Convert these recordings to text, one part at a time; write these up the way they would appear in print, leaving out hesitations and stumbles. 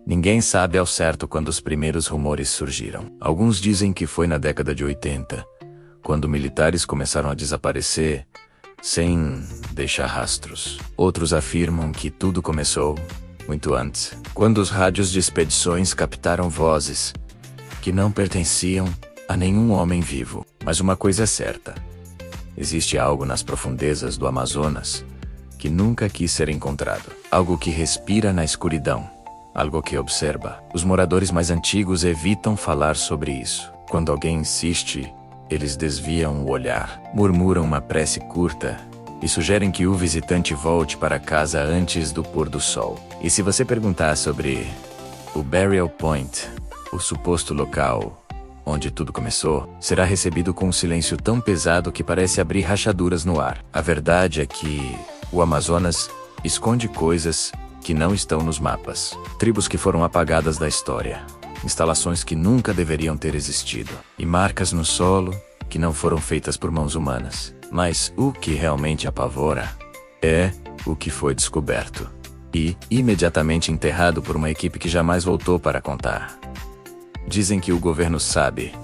Ninguém sabe ao certo quando os primeiros rumores surgiram. Alguns dizem que foi na década de 80, quando militares começaram a desaparecer, sem deixar rastros. Outros afirmam que tudo começou muito antes, quando os rádios de expedições captaram vozes que não pertenciam a nenhum homem vivo. Mas uma coisa é certa: existe algo nas profundezas do Amazonas que nunca quis ser encontrado. Algo que respira na escuridão. Algo que observa. Os moradores mais antigos evitam falar sobre isso. Quando alguém insiste, eles desviam o olhar, murmuram uma prece curta e sugerem que o visitante volte para casa antes do pôr do sol. E se você perguntar sobre o Burial Point, o suposto local onde tudo começou, será recebido com um silêncio tão pesado que parece abrir rachaduras no ar. A verdade é que o Amazonas esconde coisas que não estão nos mapas. Tribos que foram apagadas da história. Instalações que nunca deveriam ter existido. E marcas no solo que não foram feitas por mãos humanas. Mas o que realmente apavora é o que foi descoberto. E imediatamente enterrado por uma equipe que jamais voltou para contar. Dizem que o governo sabe.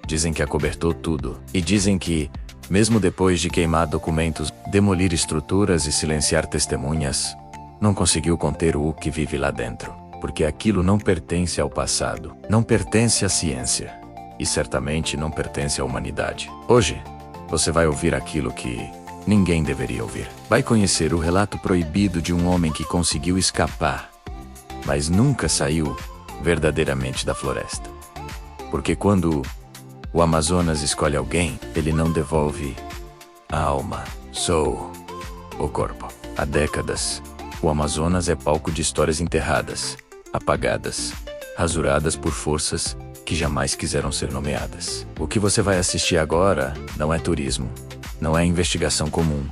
Dizem que acobertou tudo. E dizem que, mesmo depois de queimar documentos, demolir estruturas e silenciar testemunhas, não conseguiu conter o que vive lá dentro. Porque aquilo não pertence ao passado, não pertence à ciência. E certamente não pertence à humanidade. Hoje, você vai ouvir aquilo que ninguém deveria ouvir. Vai conhecer o relato proibido de um homem que conseguiu escapar, mas nunca saiu verdadeiramente da floresta. Porque quando o Amazonas escolhe alguém, ele não devolve a alma, só o corpo. Há décadas, o Amazonas é palco de histórias enterradas, apagadas, rasuradas por forças que jamais quiseram ser nomeadas. O que você vai assistir agora não é turismo, não é investigação comum,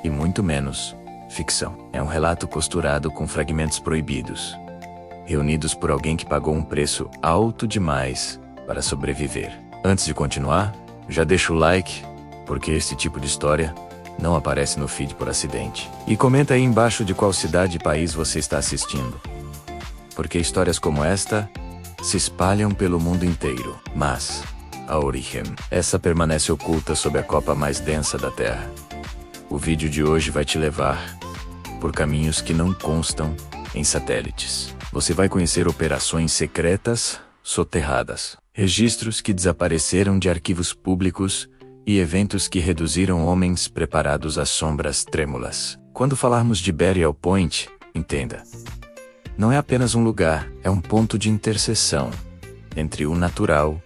e muito menos ficção. É um relato costurado com fragmentos proibidos, reunidos por alguém que pagou um preço alto demais para sobreviver. Antes de continuar, já deixa o like, porque esse tipo de história não aparece no feed por acidente. E comenta aí embaixo de qual cidade e país você está assistindo. Porque histórias como esta se espalham pelo mundo inteiro. Mas a origem, essa permanece oculta sob a copa mais densa da Terra. O vídeo de hoje vai te levar por caminhos que não constam em satélites. Você vai conhecer operações secretas soterradas, registros que desapareceram de arquivos públicos e eventos que reduziram homens preparados a sombras trêmulas. Quando falarmos de Burial Point, entenda: não é apenas um lugar, é um ponto de interseção entre o natural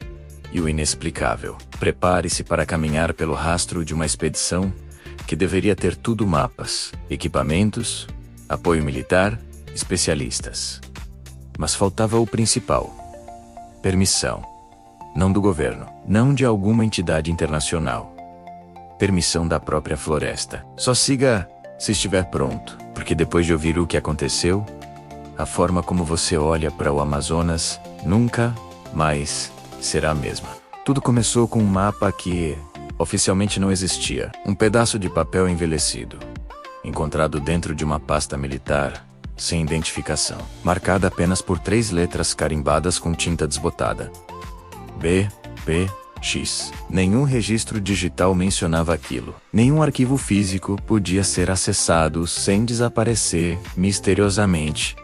e o inexplicável. Prepare-se para caminhar pelo rastro de uma expedição que deveria ter tudo: mapas, equipamentos, apoio militar, especialistas. Mas faltava o principal: permissão. Não do governo, não de alguma entidade internacional. Permissão da própria floresta. Só siga se estiver pronto, porque depois de ouvir o que aconteceu, a forma como você olha para o Amazonas nunca mais será a mesma. Tudo começou com um mapa que oficialmente não existia. Um pedaço de papel envelhecido, encontrado dentro de uma pasta militar, sem identificação, marcada apenas por 3 letras carimbadas com tinta desbotada. BPX. Nenhum registro digital mencionava aquilo. Nenhum arquivo físico podia ser acessado sem desaparecer misteriosamente.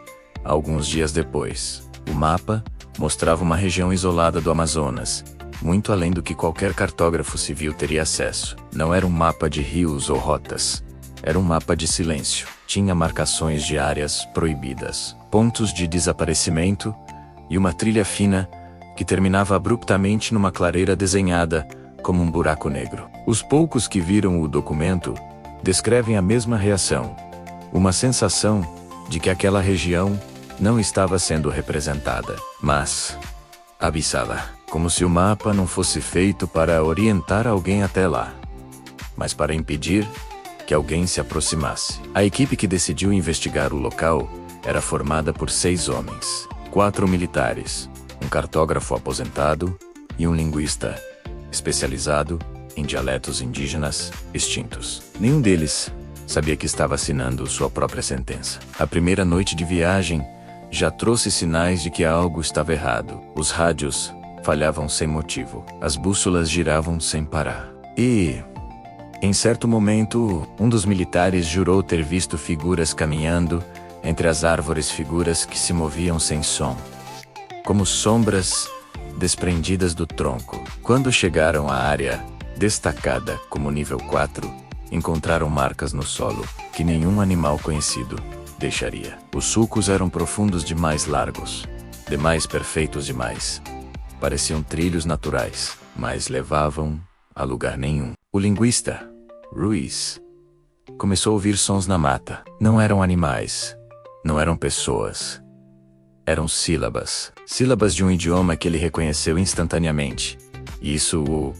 Alguns dias depois, o mapa mostrava uma região isolada do Amazonas, muito além do que qualquer cartógrafo civil teria acesso. Não era um mapa de rios ou rotas. Era um mapa de silêncio. Tinha marcações de áreas proibidas, pontos de desaparecimento e uma trilha fina que terminava abruptamente numa clareira desenhada como um buraco negro. Os poucos que viram o documento descrevem a mesma reação. Uma sensação de que aquela região não estava sendo representada, mas abissada. Como se o mapa não fosse feito para orientar alguém até lá, mas para impedir que alguém se aproximasse. A equipe que decidiu investigar o local era formada por 6 homens, 4 militares, um cartógrafo aposentado e um linguista especializado em dialetos indígenas extintos. Nenhum deles sabia que estava assinando sua própria sentença. A primeira noite de viagem já trouxe sinais de que algo estava errado. Os rádios falhavam sem motivo. As bússolas giravam sem parar. E, em certo momento, um dos militares jurou ter visto figuras caminhando entre as árvores, figuras que se moviam sem som, como sombras desprendidas do tronco. Quando chegaram à área destacada como nível 4, encontraram marcas no solo que nenhum animal conhecido deixaria. Os sulcos eram profundos demais, largos demais, perfeitos demais. Pareciam trilhos naturais, mas levavam a lugar nenhum. O linguista, Ruiz, começou a ouvir sons na mata. Não eram animais, não eram pessoas. Eram sílabas. Sílabas de um idioma que ele reconheceu instantaneamente. Isso o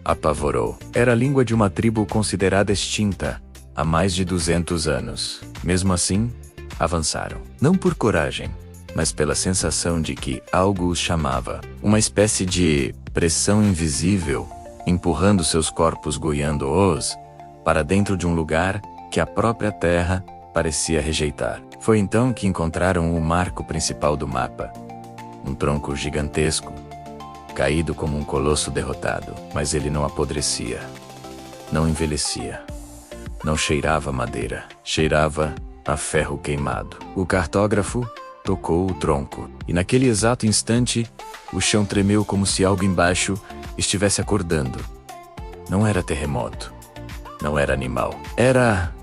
apavorou. Era a língua de uma tribo considerada extinta há mais de 200 anos. Mesmo assim, avançaram. Não por coragem, mas pela sensação de que algo os chamava. Uma espécie de pressão invisível, empurrando seus corpos, guiando-os para dentro de um lugar que a própria terra parecia rejeitar. Foi então que encontraram o marco principal do mapa. Um tronco gigantesco, caído como um colosso derrotado. Mas ele não apodrecia, não envelhecia, não cheirava a madeira, cheirava a ferro queimado. O cartógrafo tocou o tronco, e naquele exato instante, o chão tremeu como se algo embaixo estivesse acordando. Não era terremoto, não era animal, era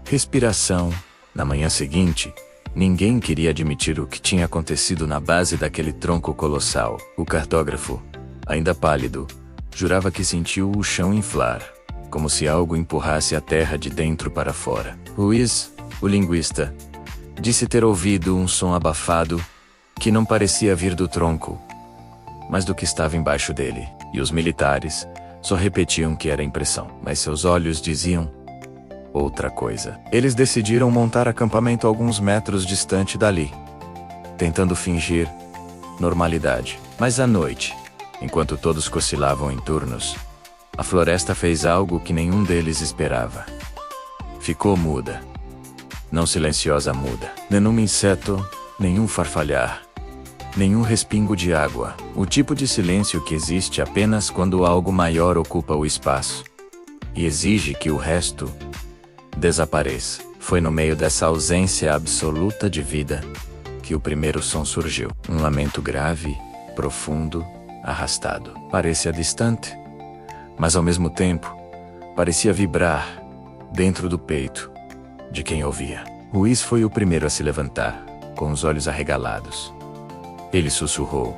respiração. Na manhã seguinte, ninguém queria admitir o que tinha acontecido na base daquele tronco colossal. O cartógrafo, ainda pálido, jurava que sentiu o chão inflar, como se algo empurrasse a terra de dentro para fora. Ruiz, o linguista, disse ter ouvido um som abafado que não parecia vir do tronco, mas do que estava embaixo dele. E os militares só repetiam que era impressão, mas seus olhos diziam outra coisa. Eles decidiram montar acampamento alguns metros distante dali, tentando fingir normalidade. Mas à noite, enquanto todos cochilavam em turnos, a floresta fez algo que nenhum deles esperava. Ficou muda. Não silenciosa, muda. Nenhum inseto, nenhum farfalhar, nenhum respingo de água. O tipo de silêncio que existe apenas quando algo maior ocupa o espaço e exige que o resto desapareça. Foi no meio dessa ausência absoluta de vida que o primeiro som surgiu. Um lamento grave, profundo, arrastado. Parecia distante, mas ao mesmo tempo parecia vibrar dentro do peito de quem ouvia. Ruiz foi o primeiro a se levantar, com os olhos arregalados. Ele sussurrou: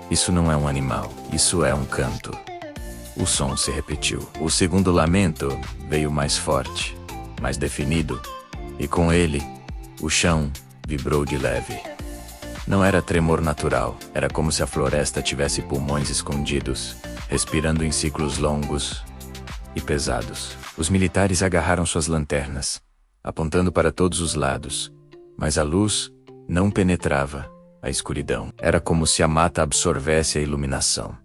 "Isso não é um animal, isso é um canto." O som se repetiu. O segundo lamento veio mais forte, mais definido, e com ele, o chão vibrou de leve. Não era tremor natural, era como se a floresta tivesse pulmões escondidos, respirando em ciclos longos e pesados. Os militares agarraram suas lanternas, apontando para todos os lados, mas a luz não penetrava a escuridão. Era como se a mata absorvesse a iluminação.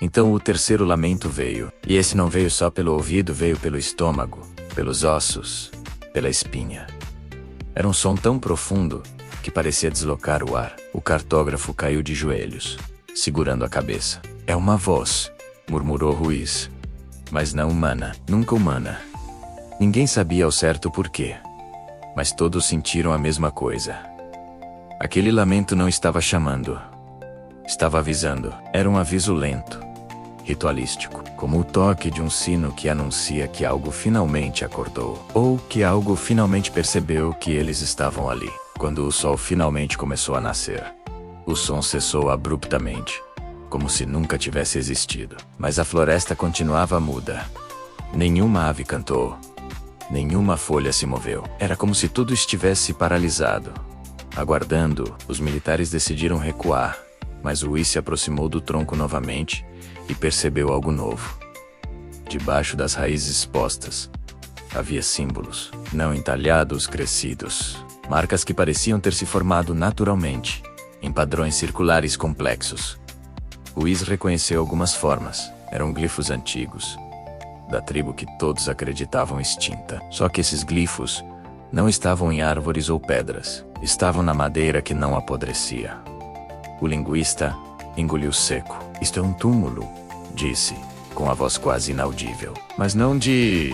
Então o terceiro lamento veio, e esse não veio só pelo ouvido, veio pelo estômago, pelos ossos, pela espinha. Era um som tão profundo que parecia deslocar o ar. O cartógrafo caiu de joelhos, segurando a cabeça. "É uma voz", murmurou Ruiz. "Mas não humana, nunca humana." Ninguém sabia ao certo por quê, mas todos sentiram a mesma coisa. Aquele lamento não estava chamando, estava avisando. Era um aviso lento, ritualístico, como o toque de um sino que anuncia que algo finalmente acordou, ou que algo finalmente percebeu que eles estavam ali. Quando o sol finalmente começou a nascer, o som cessou abruptamente, como se nunca tivesse existido. Mas a floresta continuava muda. Nenhuma ave cantou, nenhuma folha se moveu. Era como se tudo estivesse paralisado. Aguardando, os militares decidiram recuar, mas Ruiz se aproximou do tronco novamente e percebeu algo novo. Debaixo das raízes expostas, havia símbolos, não entalhados, crescidos, marcas que pareciam ter se formado naturalmente, em padrões circulares complexos. Ruiz reconheceu algumas formas, eram glifos antigos, da tribo que todos acreditavam extinta. Só que esses glifos não estavam em árvores ou pedras. estavam na madeira que não apodrecia. O linguista engoliu seco. Isto é um túmulo, disse, com a voz quase inaudível. Mas não de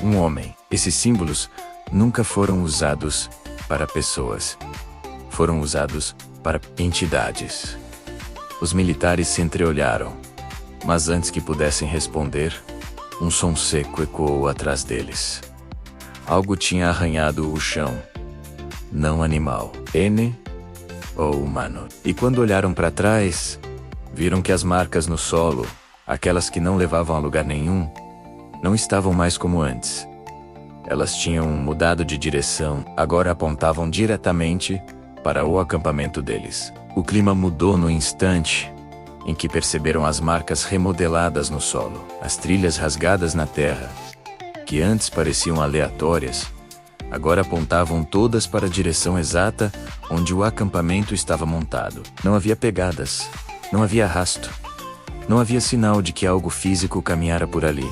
um homem. Esses símbolos nunca foram usados para pessoas. Foram usados para entidades. Os militares se entreolharam, mas antes que pudessem responder, um som seco ecoou atrás deles. Algo tinha arranhado o chão. Não animal. N ou humano. E quando olharam para trás, viram que as marcas no solo, aquelas que não levavam a lugar nenhum, não estavam mais como antes. Elas tinham mudado de direção, agora apontavam diretamente para o acampamento deles. O clima mudou no instante em que perceberam as marcas remodeladas no solo, as trilhas rasgadas na terra, que antes pareciam aleatórias, agora apontavam todas para a direção exata onde o acampamento estava montado. Não havia pegadas, não havia rastro, não havia sinal de que algo físico caminhara por ali.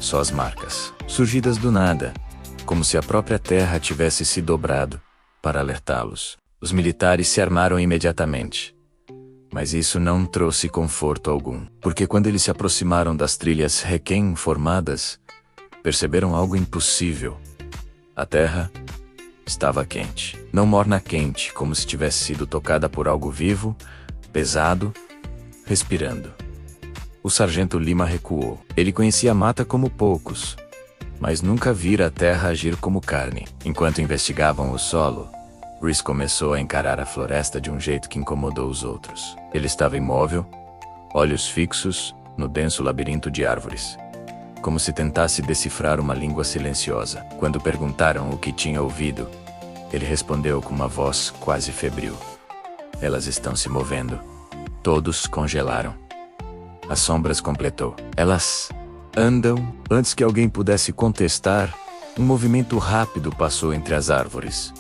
Só as marcas, surgidas do nada, como se a própria terra tivesse se dobrado para alertá-los. Os militares se armaram imediatamente. Mas isso não trouxe conforto algum, porque quando eles se aproximaram das trilhas recém-formadas, perceberam algo impossível. A terra estava quente. Não morna quente, como se tivesse sido tocada por algo vivo, pesado, respirando. O sargento Lima recuou. Ele conhecia a mata como poucos, mas nunca vira a terra agir como carne. Enquanto investigavam o solo, Rhys começou a encarar a floresta de um jeito que incomodou os outros. Ele estava imóvel, olhos fixos, no denso labirinto de árvores, como se tentasse decifrar uma língua silenciosa. Quando perguntaram o que tinha ouvido, ele respondeu com uma voz quase febril. Elas estão se movendo. Todos congelaram. As sombras completou. Elas andam. Antes que alguém pudesse contestar, um movimento rápido passou entre as árvores.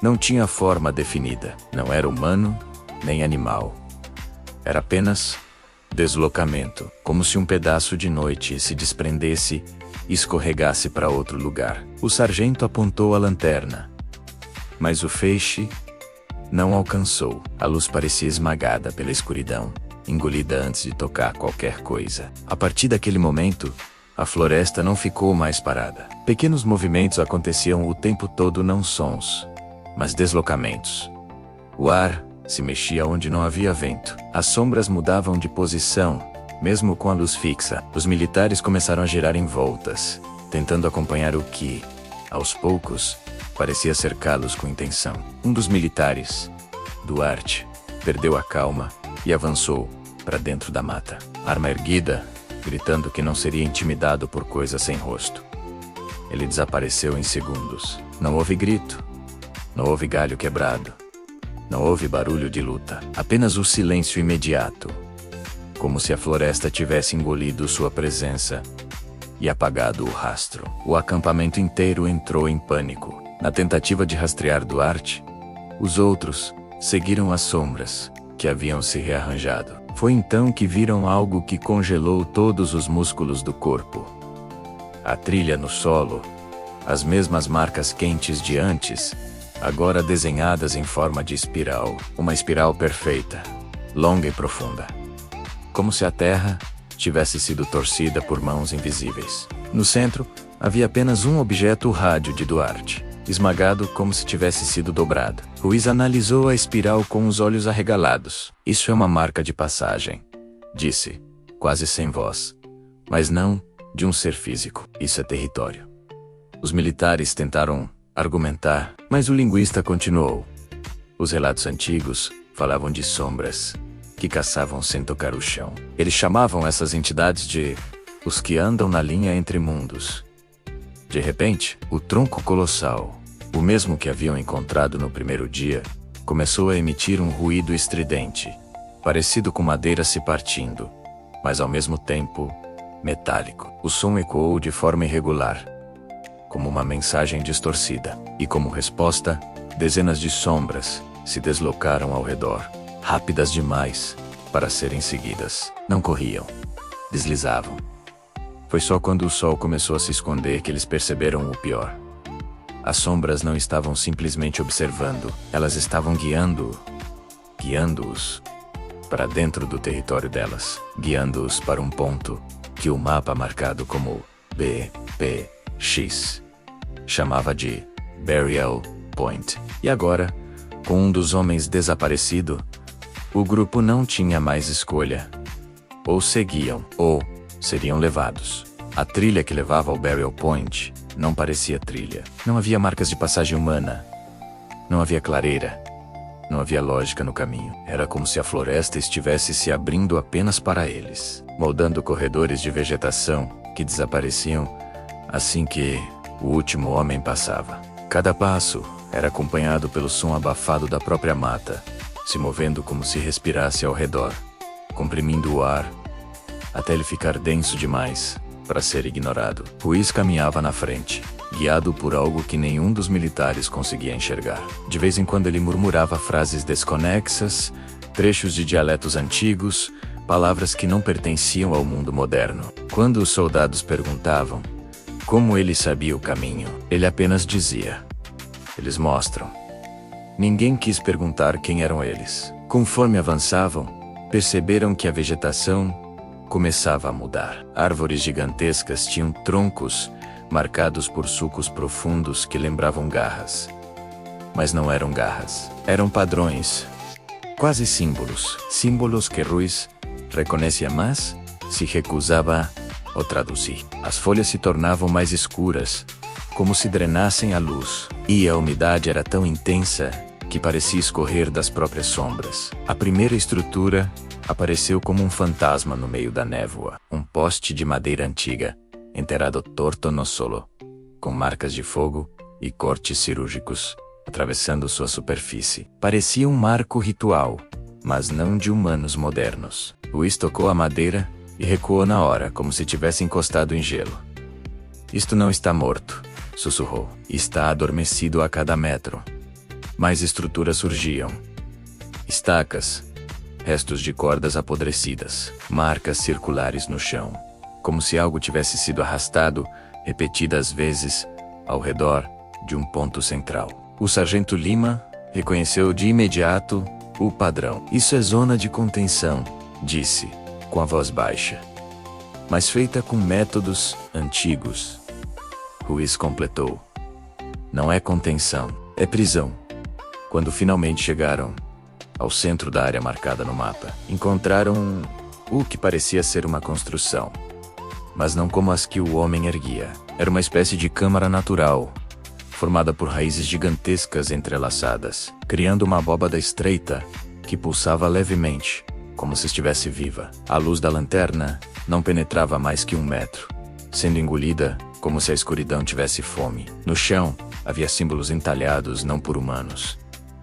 Não tinha forma definida. Não era humano, nem animal. Era apenas deslocamento, como se um pedaço de noite se desprendesse e escorregasse para outro lugar. O sargento apontou a lanterna, mas o feixe não alcançou. A luz parecia esmagada pela escuridão, engolida antes de tocar qualquer coisa. A partir daquele momento, a floresta não ficou mais parada. Pequenos movimentos aconteciam o tempo todo, não sons, mas deslocamentos. O ar se mexia onde não havia vento. As sombras mudavam de posição, mesmo com a luz fixa. Os militares começaram a girar em voltas, tentando acompanhar o que, aos poucos, parecia cercá-los com intenção. Um dos militares, Duarte, perdeu a calma e avançou para dentro da mata, arma erguida, gritando que não seria intimidado por coisas sem rosto. Ele desapareceu em segundos. Não houve grito, não houve galho quebrado, não houve barulho de luta, apenas o silêncio imediato, como se a floresta tivesse engolido sua presença e apagado o rastro. O acampamento inteiro entrou em pânico. Na tentativa de rastrear Duarte, os outros seguiram as sombras, que haviam se rearranjado. Foi então que viram algo que congelou todos os músculos do corpo. A trilha no solo, as mesmas marcas quentes de antes, agora desenhadas em forma de espiral. Uma espiral perfeita, longa e profunda. Como se a terra tivesse sido torcida por mãos invisíveis. No centro, havia apenas um objeto, o rádio de Duarte, esmagado como se tivesse sido dobrado. Ruiz analisou a espiral com os olhos arregalados. Isso é uma marca de passagem, disse, quase sem voz. Mas não de um ser físico. Isso é território. Os militares tentaram argumentar, mas o linguista continuou. Os relatos antigos falavam de sombras que caçavam sem tocar o chão. Eles chamavam essas entidades de os que andam na linha entre mundos. De repente, o tronco colossal, o mesmo que haviam encontrado no primeiro dia, começou a emitir um ruído estridente, parecido com madeira se partindo, mas ao mesmo tempo metálico. O som ecoou de forma irregular, como uma mensagem distorcida, e como resposta, dezenas de sombras se deslocaram ao redor, rápidas demais para serem seguidas. Não corriam, deslizavam. Foi só quando o sol começou a se esconder que eles perceberam o pior. As sombras não estavam simplesmente observando, elas estavam guiando-os para dentro do território delas, guiando-os para um ponto que o mapa marcado como BPX chamava de Burial Point. E agora, com um dos homens desaparecido, o grupo não tinha mais escolha. Ou seguiam, ou seriam levados. A trilha que levava ao Burial Point não parecia trilha. Não havia marcas de passagem humana. Não havia clareira. Não havia lógica no caminho. Era como se a floresta estivesse se abrindo apenas para eles, moldando corredores de vegetação que desapareciam assim que o último homem passava. Cada passo era acompanhado pelo som abafado da própria mata, se movendo como se respirasse ao redor, comprimindo o ar até ele ficar denso demais para ser ignorado. Ruiz caminhava na frente, guiado por algo que nenhum dos militares conseguia enxergar. De vez em quando ele murmurava frases desconexas, trechos de dialetos antigos, palavras que não pertenciam ao mundo moderno. Quando os soldados perguntavam como ele sabia o caminho, ele apenas dizia: "Eles mostram." Ninguém quis perguntar quem eram eles. Conforme avançavam, perceberam que a vegetação começava a mudar. Árvores gigantescas tinham troncos marcados por sulcos profundos que lembravam garras. Mas não eram garras. Eram padrões, quase símbolos. Símbolos que Ruiz reconhecia, mas se recusava a traduzir. As folhas se tornavam mais escuras, como se drenassem a luz. E a umidade era tão intensa que parecia escorrer das próprias sombras. A primeira estrutura apareceu como um fantasma no meio da névoa. Um poste de madeira antiga, enterrado torto no solo, com marcas de fogo e cortes cirúrgicos atravessando sua superfície. Parecia um marco ritual, mas não de humanos modernos. Ruiz tocou a madeira e recuou na hora, como se tivesse encostado em gelo. "Isto não está morto", sussurrou. "Está adormecido a cada metro." Mais estruturas surgiam. Estacas, restos de cordas apodrecidas, marcas circulares no chão, como se algo tivesse sido arrastado repetidas vezes ao redor de um ponto central. O sargento Lima reconheceu de imediato o padrão. "Isso é zona de contenção", disse, com a voz baixa, mas feita com métodos antigos. Ruiz completou: "Não é contenção, é prisão." Quando finalmente chegaram ao centro da área marcada no mapa, encontraram o que parecia ser uma construção, mas não como as que o homem erguia. Era uma espécie de câmara natural, formada por raízes gigantescas entrelaçadas, criando uma abóbada estreita que pulsava levemente, como se estivesse viva. A luz da lanterna não penetrava mais que 1 metro, sendo engolida como se a escuridão tivesse fome. No chão, havia símbolos entalhados não por humanos,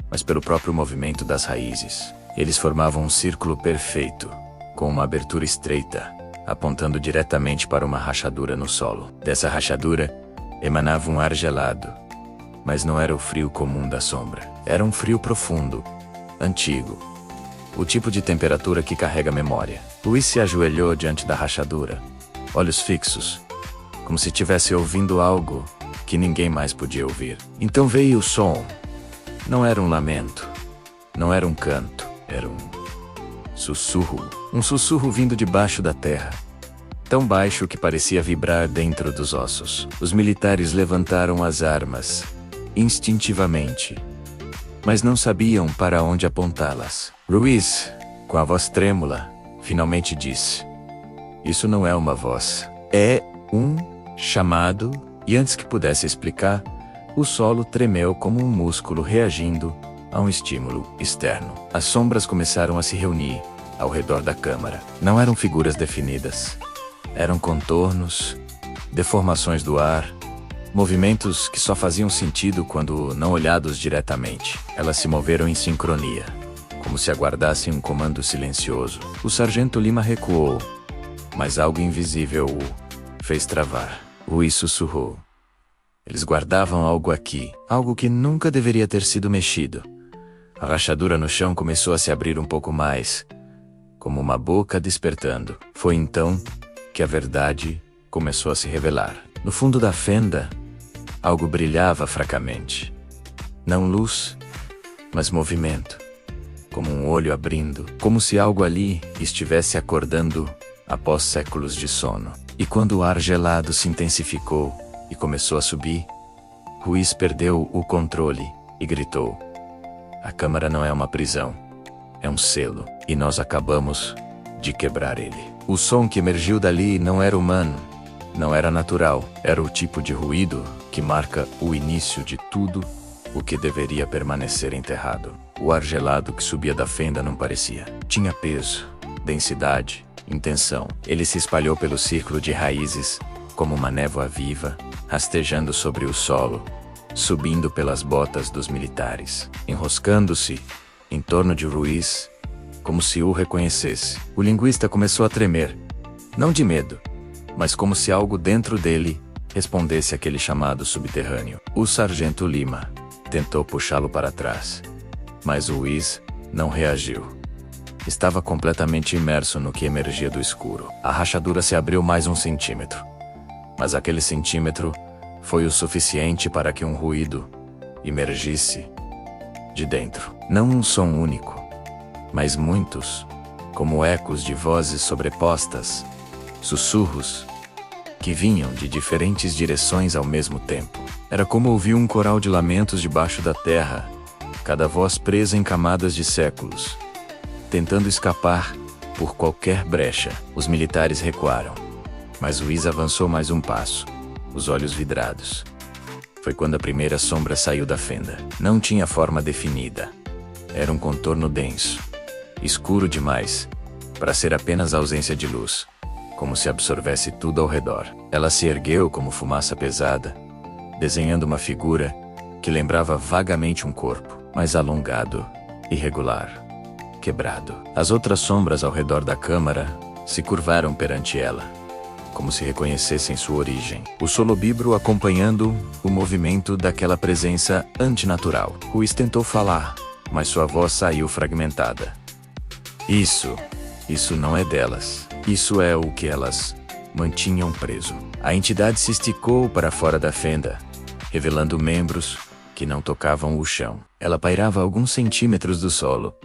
mas pelo próprio movimento das raízes. Eles formavam um círculo perfeito, com uma abertura estreita, apontando diretamente para uma rachadura no solo. Dessa rachadura, emanava um ar gelado, mas não era o frio comum da sombra. Era um frio profundo, antigo, o tipo de temperatura que carrega memória. Ruiz se ajoelhou diante da rachadura, olhos fixos, como se estivesse ouvindo algo que ninguém mais podia ouvir. Então veio o som. Não era um lamento, não era um canto, era um sussurro. Um sussurro vindo debaixo da terra, tão baixo que parecia vibrar dentro dos ossos. Os militares levantaram as armas, instintivamente, mas não sabiam para onde apontá-las. Ruiz, com a voz trêmula, finalmente disse: "Isso não é uma voz, é um chamado." E antes que pudesse explicar, o solo tremeu como um músculo reagindo a um estímulo externo. As sombras começaram a se reunir ao redor da câmara. Não eram figuras definidas. Eram contornos, deformações do ar, movimentos que só faziam sentido quando não olhados diretamente. Elas se moveram em sincronia, como se aguardassem um comando silencioso. O sargento Lima recuou, mas algo invisível o fez travar. Ruiz sussurrou: "Eles guardavam algo aqui, algo que nunca deveria ter sido mexido." A rachadura no chão começou a se abrir um pouco mais, como uma boca despertando. Foi então que a verdade começou a se revelar. No fundo da fenda, Algo brilhava fracamente. Não luz, mas movimento. Como um olho abrindo, como se algo ali estivesse acordando após séculos de sono. E quando o ar gelado se intensificou e começou a subir, Ruiz perdeu o controle e gritou: "A câmara não é uma prisão, é um selo, e nós acabamos de quebrar ele." O som que emergiu dali não era humano, não era natural, era o tipo de ruído que marca o início de tudo o que deveria permanecer enterrado. O ar gelado que subia da fenda não parecia. Tinha peso, densidade, intenção. Ele se espalhou pelo círculo de raízes, como uma névoa viva, rastejando sobre o solo, subindo pelas botas dos militares, enroscando-se em torno de Ruiz, como se o reconhecesse. O linguista começou a tremer, não de medo, mas como se algo dentro dele respondesse àquele chamado subterrâneo. O sargento Lima tentou puxá-lo para trás, mas Ruiz não reagiu. Estava completamente imerso no que emergia do escuro. A rachadura se abriu mais 1 centímetro, mas aquele centímetro foi o suficiente para que um ruído emergisse de dentro. Não um som único, mas muitos, como ecos de vozes sobrepostas, sussurros que vinham de diferentes direções ao mesmo tempo. Era como ouvir um coral de lamentos debaixo da terra, cada voz presa em camadas de séculos, tentando escapar por qualquer brecha. Os militares recuaram, mas Ruiz avançou mais um passo, os olhos vidrados. Foi quando a primeira sombra saiu da fenda. Não tinha forma definida. Era um contorno denso, escuro demais para ser apenas ausência de luz, como se absorvesse tudo ao redor. Ela se ergueu como fumaça pesada, desenhando uma figura que lembrava vagamente um corpo, mas alongado, irregular, quebrado. As outras sombras ao redor da câmara se curvaram perante ela, como se reconhecessem sua origem. O solobibro acompanhando o movimento daquela presença antinatural. Ruiz tentou falar, mas sua voz saiu fragmentada. Isso não é delas. Isso é o que elas mantinham preso. A entidade se esticou para fora da fenda, revelando membros que não tocavam o chão. Ela pairava a alguns centímetros do solo,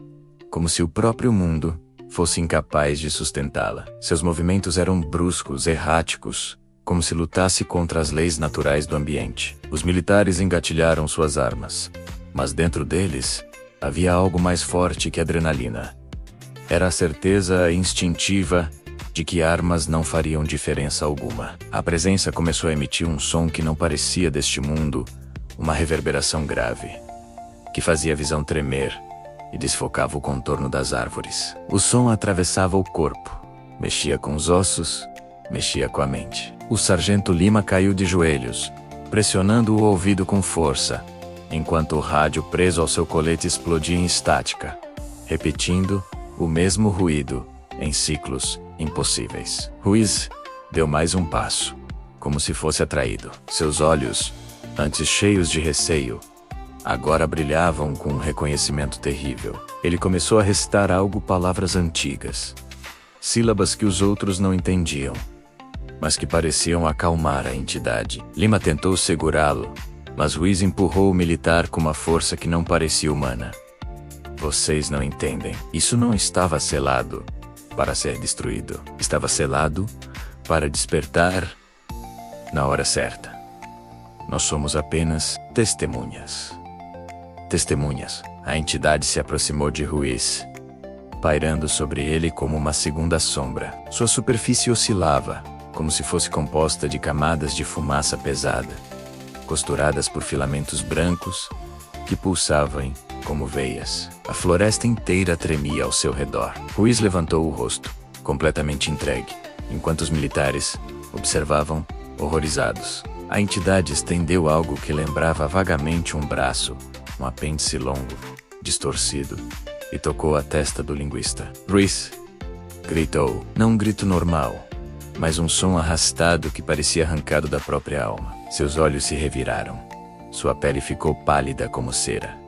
como se o próprio mundo fosse incapaz de sustentá-la. Seus movimentos eram bruscos, erráticos, como se lutasse contra as leis naturais do ambiente. Os militares engatilharam suas armas, mas dentro deles havia algo mais forte que adrenalina. Era a certeza instintiva de que armas não fariam diferença alguma. A presença começou a emitir um som que não parecia deste mundo, uma reverberação grave, que fazia a visão tremer e desfocava o contorno das árvores. O som atravessava o corpo, mexia com os ossos, mexia com a mente. O sargento Lima caiu de joelhos, pressionando o ouvido com força, enquanto o rádio preso ao seu colete explodia em estática, repetindo o mesmo ruído em ciclos impossíveis. Ruiz deu mais um passo, como se fosse atraído. Seus olhos, antes cheios de receio, agora brilhavam com um reconhecimento terrível. Ele começou a recitar palavras antigas, sílabas que os outros não entendiam, mas que pareciam acalmar a entidade. Lima tentou segurá-lo, mas Ruiz empurrou o militar com uma força que não parecia humana. Vocês não entendem. Isso não estava selado para ser destruído. Estava selado para despertar na hora certa. Nós somos apenas testemunhas. Testemunhas. A entidade se aproximou de Ruiz, pairando sobre ele como uma segunda sombra. Sua superfície oscilava, como se fosse composta de camadas de fumaça pesada, costuradas por filamentos brancos que pulsavam como veias. A floresta inteira tremia ao seu redor. Ruiz levantou o rosto, completamente entregue, enquanto os militares observavam, horrorizados. A entidade estendeu algo que lembrava vagamente um braço, um apêndice longo, distorcido, e tocou a testa do linguista. Ruiz gritou, não um grito normal, mas um som arrastado que parecia arrancado da própria alma. Seus olhos se reviraram. Sua pele ficou pálida como cera.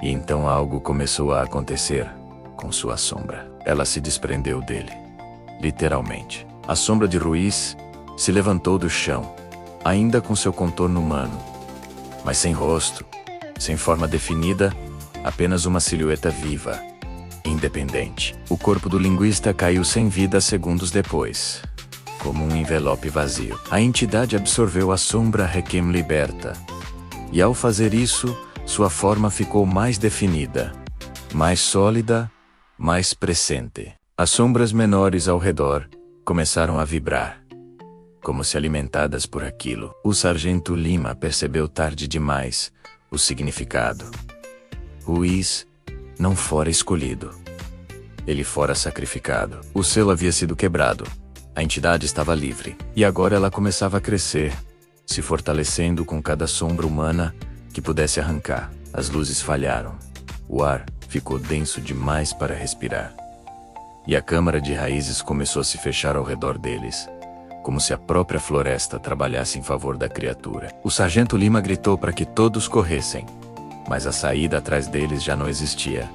E então algo começou a acontecer com sua sombra. Ela se desprendeu dele, literalmente. A sombra de Ruiz se levantou do chão, ainda com seu contorno humano, mas sem rosto, sem forma definida, apenas uma silhueta viva, independente. O corpo do linguista caiu sem vida segundos depois, como um envelope vazio. A entidade absorveu a sombra Requiem liberta, e ao fazer isso, sua forma ficou mais definida, mais sólida, mais presente. As sombras menores ao redor começaram a vibrar, como se alimentadas por aquilo. O sargento Lima percebeu tarde demais o significado. Ruiz não fora escolhido. Ele fora sacrificado. O selo havia sido quebrado. A entidade estava livre. E agora ela começava a crescer, se fortalecendo com cada sombra humana que pudesse arrancar. As luzes falharam. O ar ficou denso demais para respirar. E a câmara de raízes começou a se fechar ao redor deles, como se a própria floresta trabalhasse em favor da criatura. O sargento Lima gritou para que todos corressem, mas a saída atrás deles já não existia.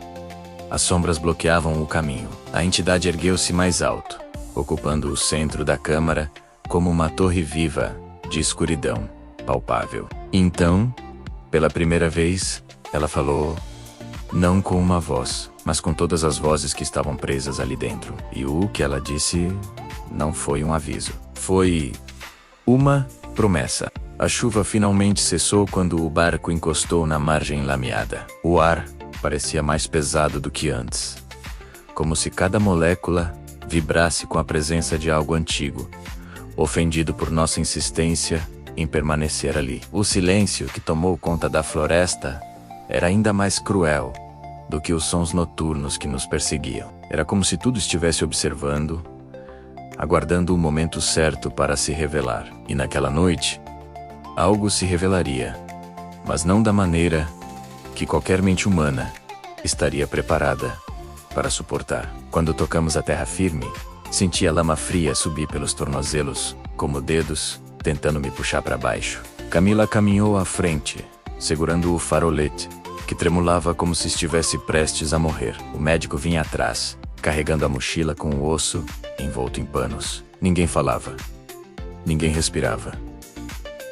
As sombras bloqueavam o caminho. A entidade ergueu-se mais alto, ocupando o centro da câmara como uma torre viva de escuridão palpável. Então, pela primeira vez, ela falou, não com uma voz, mas com todas as vozes que estavam presas ali dentro. E o que ela disse não foi um aviso. Foi uma promessa. A chuva finalmente cessou quando o barco encostou na margem lameada. O ar parecia mais pesado do que antes, como se cada molécula vibrasse com a presença de algo antigo, ofendido por nossa insistência em permanecer ali. O silêncio que tomou conta da floresta era ainda mais cruel do que os sons noturnos que nos perseguiam. Era como se tudo estivesse observando, aguardando o momento certo para se revelar. E naquela noite, algo se revelaria, mas não da maneira que qualquer mente humana estaria preparada para suportar. Quando tocamos a terra firme, senti a lama fria subir pelos tornozelos, como dedos, tentando me puxar para baixo. Camila caminhou à frente, segurando o farolete, que tremulava como se estivesse prestes a morrer. O médico vinha atrás, carregando a mochila com o osso envolto em panos. Ninguém falava. Ninguém respirava.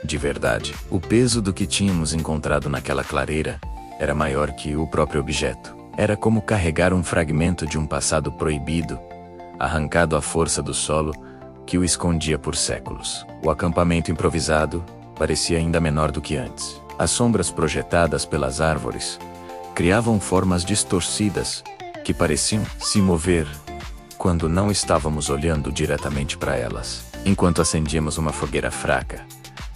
De verdade, o peso do que tínhamos encontrado naquela clareira era maior que o próprio objeto. Era como carregar um fragmento de um passado proibido, arrancado à força do solo que o escondia por séculos. O acampamento improvisado parecia ainda menor do que antes. As sombras projetadas pelas árvores criavam formas distorcidas que pareciam se mover quando não estávamos olhando diretamente para elas. Enquanto acendíamos uma fogueira fraca,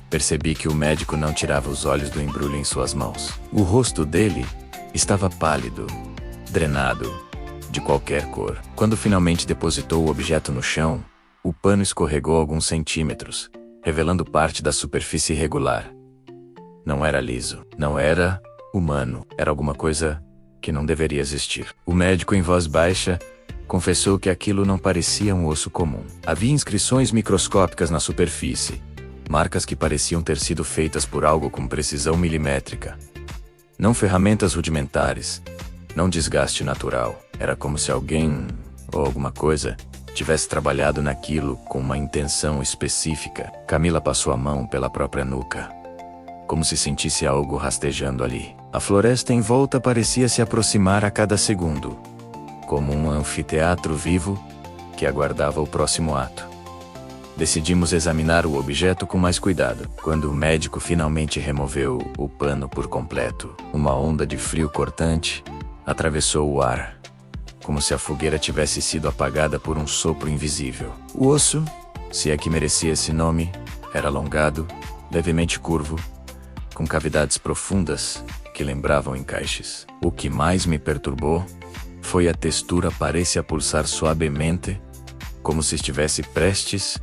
percebi que o médico não tirava os olhos do embrulho em suas mãos. O rosto dele estava pálido, drenado, de qualquer cor. Quando finalmente depositou o objeto no chão, o pano escorregou alguns centímetros, revelando parte da superfície irregular. Não era liso, não era humano, era alguma coisa que não deveria existir. O médico, em voz baixa, confessou que aquilo não parecia um osso comum. Havia inscrições microscópicas na superfície, marcas que pareciam ter sido feitas por algo com precisão milimétrica. Não ferramentas rudimentares, não desgaste natural. Era como se alguém, ou alguma coisa, tivesse trabalhado naquilo com uma intenção específica. Camila passou a mão pela própria nuca, como se sentisse algo rastejando ali. A floresta em volta parecia se aproximar a cada segundo, como um anfiteatro vivo que aguardava o próximo ato. Decidimos examinar o objeto com mais cuidado. Quando o médico finalmente removeu o pano por completo, uma onda de frio cortante atravessou o ar, como se a fogueira tivesse sido apagada por um sopro invisível. O osso, se é que merecia esse nome, era alongado, levemente curvo, com cavidades profundas que lembravam encaixes. O que mais me perturbou foi a textura parecia pulsar suavemente, como se estivesse prestes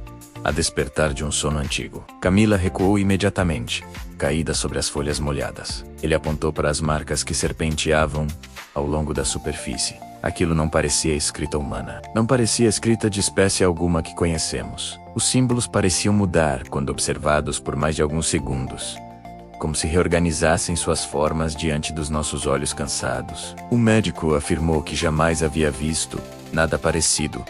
a despertar de um sono antigo. Camila recuou imediatamente, caída sobre as folhas molhadas. Ele apontou para as marcas que serpenteavam ao longo da superfície. Aquilo não parecia escrita humana. Não parecia escrita de espécie alguma que conhecemos. Os símbolos pareciam mudar quando observados por mais de alguns segundos, como se reorganizassem suas formas diante dos nossos olhos cansados. O médico afirmou que jamais havia visto nada parecido,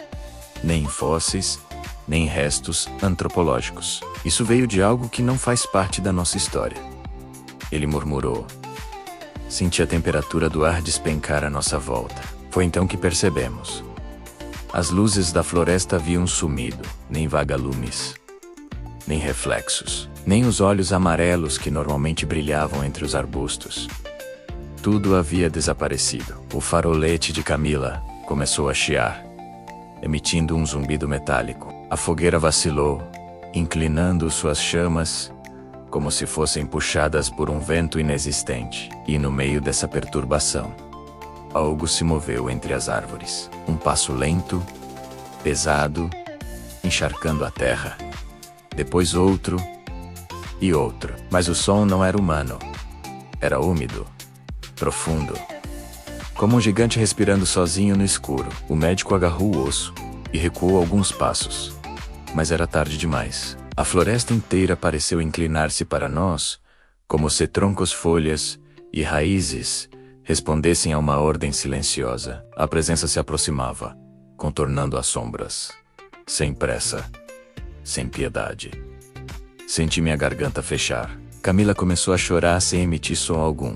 nem em fósseis, nem em restos antropológicos. Isso veio de algo que não faz parte da nossa história. ele murmurou. Senti a temperatura do ar despencar à nossa volta. Foi então que percebemos. As luzes da floresta haviam sumido, nem vagalumes, nem reflexos, nem os olhos amarelos que normalmente brilhavam entre os arbustos. Tudo havia desaparecido. O farolete de Camila começou a chiar, emitindo um zumbido metálico. A fogueira vacilou, inclinando suas chamas, como se fossem puxadas por um vento inexistente. E no meio dessa perturbação, algo se moveu entre as árvores. Um passo lento, pesado, encharcando a terra. Depois outro e outro. Mas o som não era humano. Era úmido, profundo. Como um gigante respirando sozinho no escuro. O médico agarrou o osso e recuou alguns passos. Mas era tarde demais. A floresta inteira pareceu inclinar-se para nós, como se troncos, folhas e raízes respondessem a uma ordem silenciosa. A presença se aproximava, contornando as sombras. Sem pressa, sem piedade. Senti minha garganta fechar. Camila começou a chorar sem emitir som algum.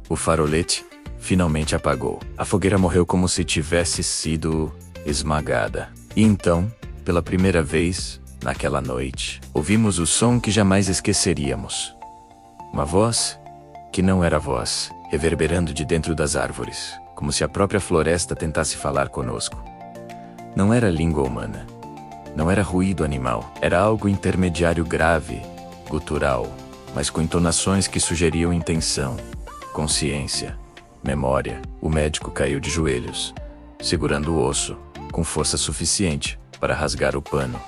O farolete finalmente apagou. A fogueira morreu como se tivesse sido esmagada. E então, pela primeira vez, naquela noite, ouvimos o som que jamais esqueceríamos. Uma voz que não era voz, reverberando de dentro das árvores, como se a própria floresta tentasse falar conosco. Não era língua humana. Não era ruído animal. Era algo intermediário, grave, gutural, mas com entonações que sugeriam intenção, consciência, memória. O médico caiu de joelhos, segurando o osso, com força suficiente para rasgar o pano,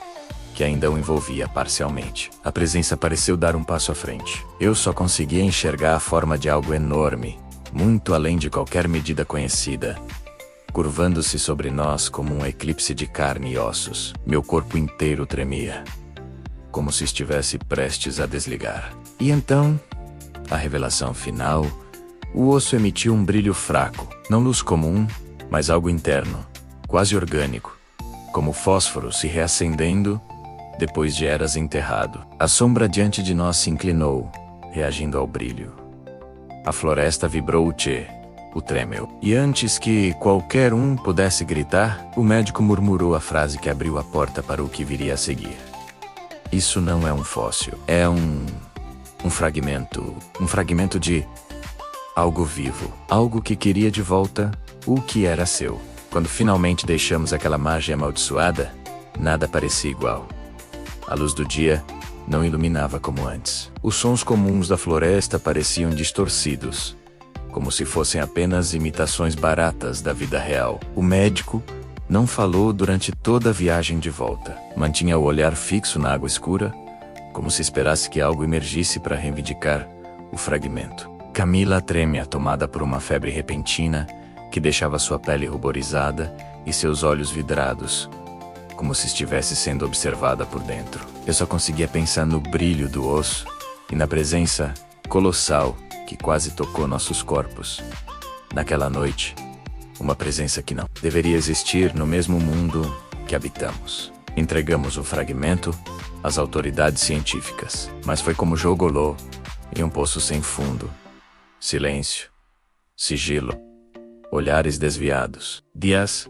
que ainda o envolvia parcialmente. A presença pareceu dar um passo à frente. Eu só conseguia enxergar a forma de algo enorme, muito além de qualquer medida conhecida, curvando-se sobre nós como um eclipse de carne e ossos. Meu corpo inteiro tremia, como se estivesse prestes a desligar. E então, a revelação final, o osso emitiu um brilho fraco, não luz comum, mas algo interno, quase orgânico, como fósforo se reacendendo depois de eras enterrado. A sombra diante de nós se inclinou, reagindo ao brilho. A floresta vibrou o trêmel. E antes que qualquer um pudesse gritar, o médico murmurou a frase que abriu a porta para o que viria a seguir. Isso não é um fóssil. É um fragmento de algo vivo. Algo que queria de volta o que era seu. Quando finalmente deixamos aquela margem amaldiçoada, nada parecia igual. A luz do dia não iluminava como antes. Os sons comuns da floresta pareciam distorcidos, como se fossem apenas imitações baratas da vida real. O médico não falou durante toda a viagem de volta. Mantinha o olhar fixo na água escura, como se esperasse que algo emergisse para reivindicar o fragmento. Camila trêmea, tomada por uma febre repentina que deixava sua pele ruborizada e seus olhos vidrados, como se estivesse sendo observada por dentro. Eu só conseguia pensar no brilho do osso e na presença colossal que quase tocou nossos corpos. Naquela noite, uma presença que não deveria existir no mesmo mundo que habitamos. Entregamos o fragmento às autoridades científicas, mas foi como jogolô em um poço sem fundo. Silêncio, sigilo, olhares desviados. Dias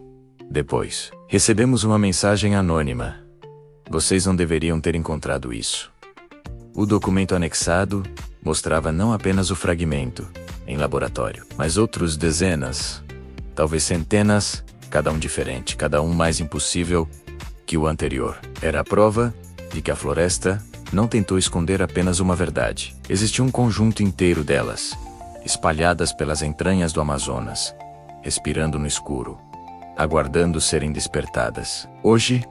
depois, recebemos uma mensagem anônima. Vocês não deveriam ter encontrado isso. O documento anexado mostrava não apenas o fragmento, em laboratório, mas outros dezenas, talvez centenas, cada um diferente, cada um mais impossível que o anterior. Era a prova de que a floresta não tentou esconder apenas uma verdade. Existia um conjunto inteiro delas, espalhadas pelas entranhas do Amazonas, respirando no escuro, aguardando serem despertadas. Hoje,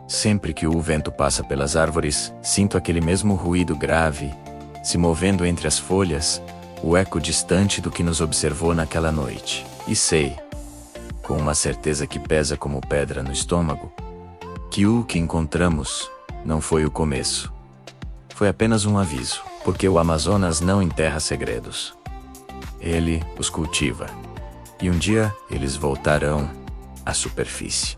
sempre que o vento passa pelas árvores, sinto aquele mesmo ruído grave, se movendo entre as folhas, o eco distante do que nos observou naquela noite. E sei, com uma certeza que pesa como pedra no estômago, que o que encontramos não foi o começo. Foi apenas um aviso, porque o Amazonas não enterra segredos. Ele os cultiva. E um dia eles voltarão à superfície.